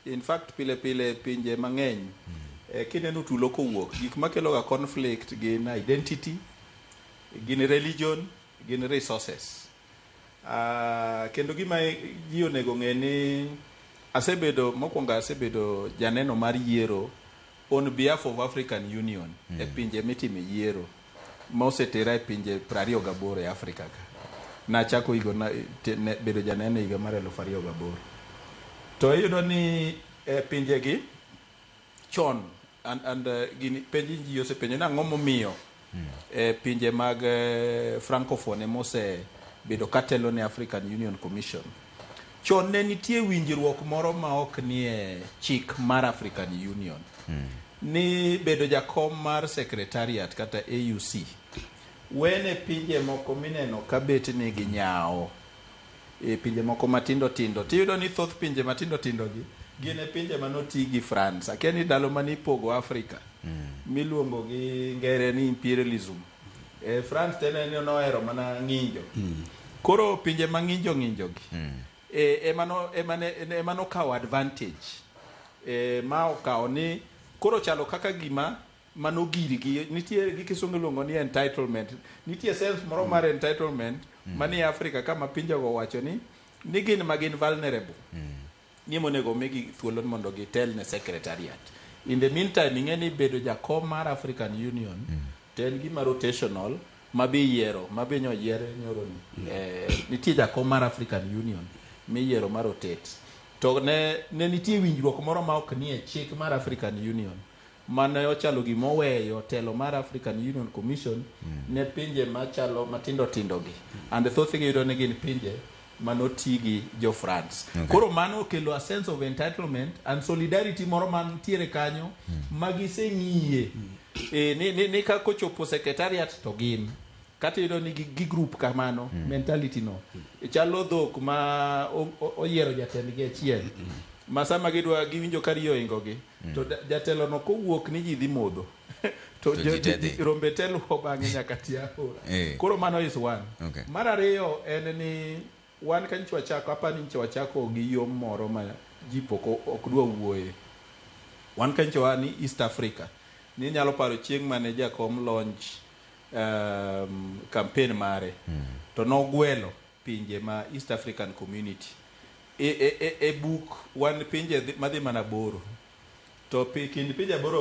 in fact pile pile pinje mang'eny kineno tulo kowuok gik makelo ga conflict gin identity, gin religion, gin resources. Kendo gima ji onego ng'e ni mokwongo asebedo janeno mar yiero on behalf of African Union e pinje mitime yiero mosetera e pinje 28 e Afrika ka. Nachako bedo janeno higa mar 2008. To iyudo ni pinjegi chon and gini penji ji osepenjo ni ang'o momiyo pinje mag francophone mosebedo katelo ne African Union Commission. Chon ne nitie winjruok moro ma ok nie chik mar African Union ni bedo jakom mar secretariat kata AUC wene pinje moko mineno kabet ni gi nyao pinje moko matindo tindo tiyudo ni thoth pinje matindo tindo gi gine pinje manoti gi France. Akia ni dalo mani pogo Afrika miluongo gi ngere ni imperialism. France tene ni nohero mana ng'injo. Koro pinje mang'injo gi emano kawo advantage ma okawo ni koro chalo kaka gima mano girgi nitie gi kisungu luongo ni entitlement. Nitie sense moro mar entitlement mani Afrika kama pinje go wacho ni gin magin vulnerable. Ni monego megi thuolo mondo gitel ne secretariat. In the meantime ing'eni bedo jakom mar African Union ten gima rotational mabe yiero mabe nyoyiere nyoro ni nitie jakom mar African Union miyiero mar rotate. To ne nitie winjruok moro ma ok nie chik mar African Union mane ochalo gimoweyo telo mar African Union Commission ne pinje machalo matindo tindo gi and thoth gi yudo ni gin pinje manoti gi jo France. Koro mano okelo a sense of entitlement and solidarity moro mantiere kanyo magiseng'iye ni ka kochopo secretariat to gin kata yudo ni gi group kamano mentality no chalo dhok ma oyiero jatendgi achiel ma sama gidwa giwinjo ka riyo ingogi to jatelo no kowuok ni ji dhi modho to rombe telo bang'e nyaka tiaora. Koro mano is one. Mar ariyo en ni wan ka nyichwa chako apani nyichwa chako gi yom moro ma ji poko ok dwa wuoye. Wan ka nyichwa ni East Africa ni nyalo paro chieng' mane jakom launch campaign mare to nogwelo pinje ma East African Community e book wan pinje madhi mana boro to kind pinje boro